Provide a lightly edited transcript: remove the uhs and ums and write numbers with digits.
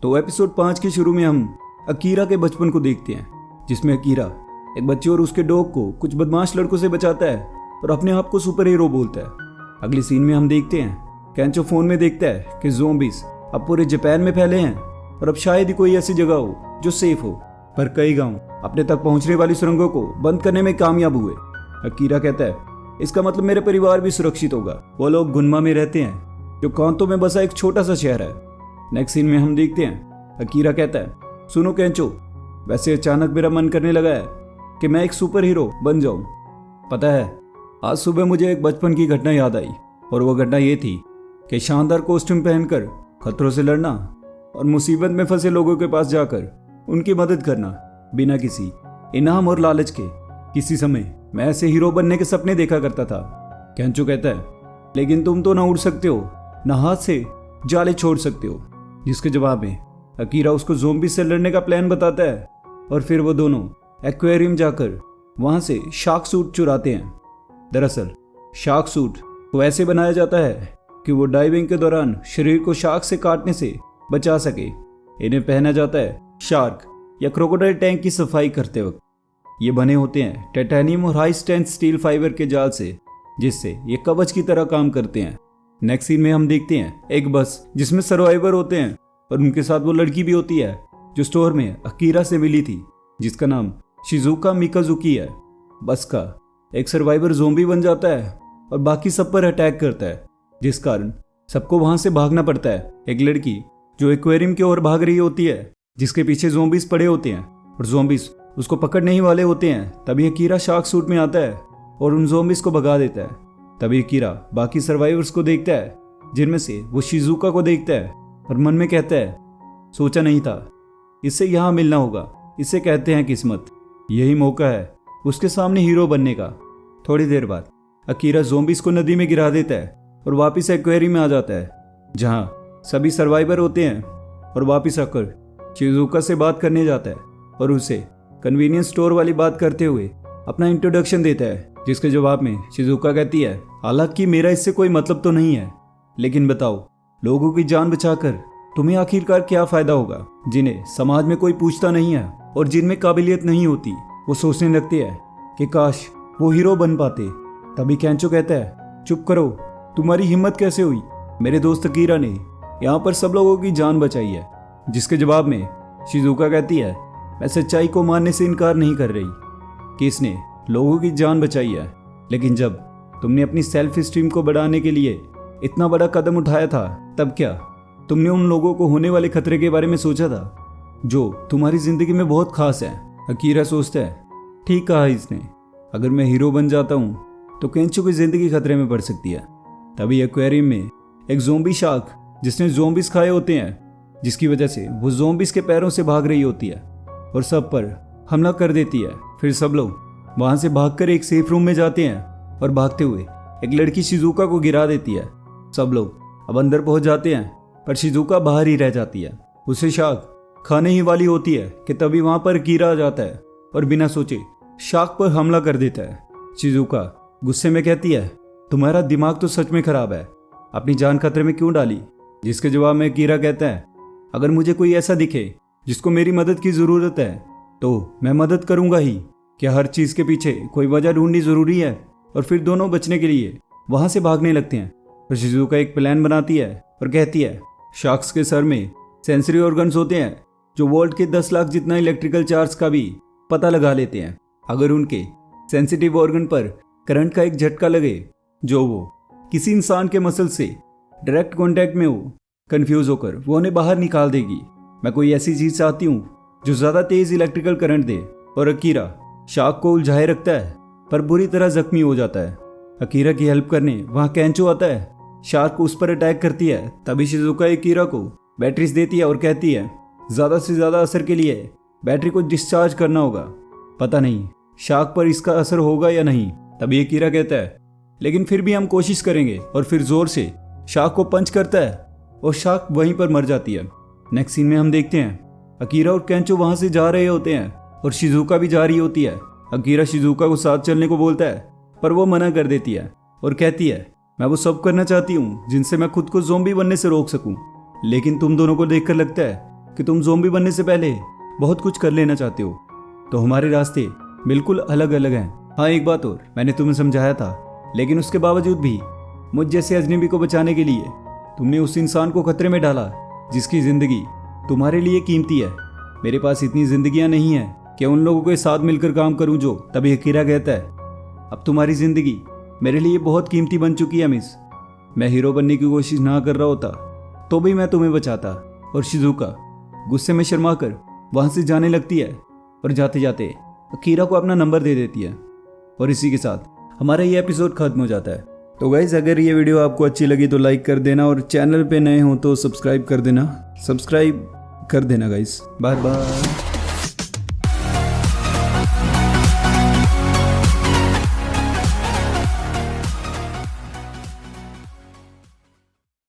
तो एपिसोड 5 के शुरू में हम अकीरा के बचपन को देखते हैं, जिसमें अकीरा एक बच्चे और उसके डॉग को कुछ बदमाश लड़कों से बचाता है और अपने आप को सुपर हीरो बोलता है। अगले सीन में हम देखते हैं केंचो फोन में देखता है कि ज़ॉम्बीज अब पूरे जापान में फैले हैं और अब शायद ही कोई ऐसी जगह हो जो सेफ हो, पर कई गांव अपने तक पहुंचने वाली सुरंगों को बंद करने में कामयाब हुए। अकीरा कहता है इसका मतलब मेरा परिवार भी सुरक्षित होगा। वो लोग गुनमा में रहते हैं जो कांतो में बसा एक छोटा सा शहर है। नेक्स्ट सीन में हम देखते हैं अकीरा कहता है सुनो केंचो, वैसे अचानक मेरा मन करने लगा है कि मैं एक सुपर हीरो बन जाऊं। पता है आज सुबह मुझे एक बचपन की घटना याद आई और वो घटना ये थी कि शानदार कॉस्ट्यूम पहनकर खतरों से लड़ना और मुसीबत में फंसे लोगों के पास जाकर उनकी मदद करना बिना किसी इनाम और लालच के। किसी समय मैं ऐसे हीरो बनने के सपने देखा करता था। केंचो कहता है लेकिन तुम तो ना उड़ सकते हो ना हाथ से जाले छोड़ सकते हो, जिसके जवाब में अकीरा उसको ज़ॉम्बी से लड़ने का प्लान बताता है और फिर वो दोनों एक्वेरियम जाकर वहां से शार्क सूट चुराते हैं। दरअसल शार्क सूट को ऐसे बनाया जाता है कि वो डाइविंग के दौरान शरीर को शार्क से काटने से बचा सके। इन्हें पहना जाता है शार्क या क्रोकोडाइल टैंक की सफाई करते वक्त। ये बने होते हैं टाइटेनियम और हाई स्ट्रेंथ स्टील फाइबर के जाल से, जिससे ये कवच की तरह काम करते हैं। नेक्स्ट सीन में हम देखते हैं एक बस जिसमें सर्वाइवर होते हैं और उनके साथ वो लड़की भी होती है जो स्टोर में अकीरा से मिली थी, जिसका नाम शिजुका मिकाजुकी है। बस का एक सर्वाइवर ज़ॉम्बी बन जाता है और बाकी सब पर अटैक करता है, जिस कारण सबको वहां से भागना पड़ता है। एक लड़की जो एक्वेरियम की ओर भाग रही होती है, जिसके पीछे ज़ॉम्बीज पड़े होते हैं और ज़ॉम्बीज उसको पकड़ने ही वाले होते हैं। तभी अकीरा शार्क सूट में आता है और उन ज़ॉम्बीज को भगा देता है। तभी अकीरा बाकी सर्वाइवर्स को देखता है, जिनमें से वो शिजुका को देखता है और मन में कहता है सोचा नहीं था इससे यहाँ मिलना होगा। इसे कहते हैं किस्मत। यही मौका है उसके सामने हीरो बनने का। थोड़ी देर बाद अकीरा ज़ॉम्बीज को नदी में गिरा देता है और वापस एक्वेरियम में आ जाता है, जहाँ सभी सर्वाइवर होते हैं, और वापस आकर शिजुका से बात करने जाता है और उसे कन्वीनियंस स्टोर वाली बात करते हुए अपना इंट्रोडक्शन देता है, जिसके जवाब में शिजुका कहती है हालांकि मेरा इससे कोई मतलब तो नहीं है, लेकिन बताओ लोगों की जान बचाकर तुम्हें आखिरकार क्या फायदा होगा, जिन्हें समाज में कोई पूछता नहीं है और जिनमें काबिलियत नहीं होती। वो सोचने लगते हैं कि काश वो हीरो बन पाते। तभी केंचो कहता है चुप करो, तुम्हारी हिम्मत कैसे हुई? मेरे दोस्त अकीरा ने यहाँ पर सब लोगों की जान बचाई है। जिसके जवाब में शिजुका कहती है मैं सच्चाई को मानने से इनकार नहीं कर रही कि इसने लोगों की जान बचाई है, लेकिन जब तुमने अपनी सेल्फ स्टीम को बढ़ाने के लिए इतना बड़ा कदम उठाया था, तब क्या तुमने उन लोगों को होने वाले खतरे के बारे में सोचा था जो तुम्हारी जिंदगी में बहुत खास है? अकीरा सोचता है ठीक कहा इसने, अगर मैं हीरो बन जाता हूँ तो केंचो की जिंदगी खतरे में पड़ सकती है। तभी एक्वेरियम में एक ज़ॉम्बी शार्क जिसने ज़ॉम्बीज खाए होते हैं, जिसकी वजह से वो ज़ॉम्बीज के पैरों से भाग रही होती है और सब पर हमला कर देती है। फिर सब लोग वहां से भागकर एक सेफ रूम में जाते हैं और भागते हुए एक लड़की शिजुका को गिरा देती है। सब लोग अब अंदर पहुंच जाते हैं, पर शिजुका बाहर ही रह जाती है। उसे शार्क खाने ही वाली होती है कि तभी वहां पर कीड़ा आ जाता है और बिना सोचे शार्क पर हमला कर देता है। शिजुका गुस्से में कहती है तुम्हारा दिमाग तो सच में खराब है, अपनी जान खतरे में क्यों डाली? जिसके जवाब में कीड़ा कहता है अगर मुझे कोई ऐसा दिखे जिसको मेरी मदद की ज़रूरत है तो मैं मदद करूंगा ही। क्या हर चीज़ के पीछे कोई वजह ढूंढनी ज़रूरी है? और फिर दोनों बचने के लिए वहां से भागने लगते हैं। तो शिजुका एक प्लान बनाती है और कहती है शार्क्स के सर में सेंसरी ऑर्गन्स होते हैं जो वोल्ट के 10 लाख जितना इलेक्ट्रिकल चार्ज का भी पता लगा लेते हैं। अगर उनके सेंसिटिव ऑर्गन पर करंट का एक झटका लगे जो वो किसी इंसान के मसल से डायरेक्ट कॉन्टैक्ट में हो, कंफ्यूज होकर वो उन्हें बाहर निकाल देगी। मैं कोई ऐसी चीज चाहती हूँ जो ज्यादा तेज इलेक्ट्रिकल करंट दे। और अकीरा शार्क को उलझाए रखता है पर बुरी तरह जख्मी हो जाता है। अकीरा की हेल्प करने वहां केंचो आता है, शार्क उस पर अटैक करती है। तभी शिजुका अकीरा को बैटरीज देती है और कहती है ज्यादा से ज्यादा असर के लिए बैटरी को डिस्चार्ज करना होगा। पता नहीं शार्क पर इसका असर होगा या नहीं। तभी अकीरा कहता है लेकिन फिर भी हम कोशिश करेंगे, और फिर जोर से शार्क को पंच करता है और शार्क वहीं पर मर जाती है। नेक्स्ट सीन में हम देखते हैं अकीरा और केंचो वहां से जा रहे होते हैं और शिजुका भी जा रही होती है। अकीरा शिजुका को साथ चलने को बोलता है पर वो मना कर देती है और कहती है मैं वो सब करना चाहती हूँ जिनसे मैं खुद को ज़ॉम्बी बनने से रोक सकूं, लेकिन तुम दोनों को देखकर लगता है कि तुम ज़ॉम्बी बनने से पहले बहुत कुछ कर लेना चाहते हो, तो हमारे रास्ते बिल्कुल अलग अलग हैं। हाँ, एक बात और, मैंने तुम्हें समझाया था, लेकिन उसके बावजूद भी मुझ जैसे अजनबी को बचाने के लिए तुमने उस इंसान को खतरे में डाला जिसकी ज़िंदगी तुम्हारे लिए कीमती है। मेरे पास इतनी ज़िंदगियाँ नहीं हैं कि उन लोगों के साथ मिलकर काम करूं जो। तभी अकीरा कहता है, अब तुम्हारी ज़िंदगी मेरे लिए बहुत कीमती बन चुकी है मिस। मैं हीरो बनने की कोशिश ना कर रहा होता तो भी मैं तुम्हें बचाता। और शिजुका गुस्से में शर्मा कर वहाँ से जाने लगती है और जाते जाते अकीरा को अपना नंबर दे देती है। और इसी के साथ हमारा ये एपिसोड खत्म हो जाता है। तो गाइस, अगर ये वीडियो आपको अच्छी लगी तो लाइक कर देना, और चैनल पे नए हो तो सब्सक्राइब कर देना गाइस। Bye bye.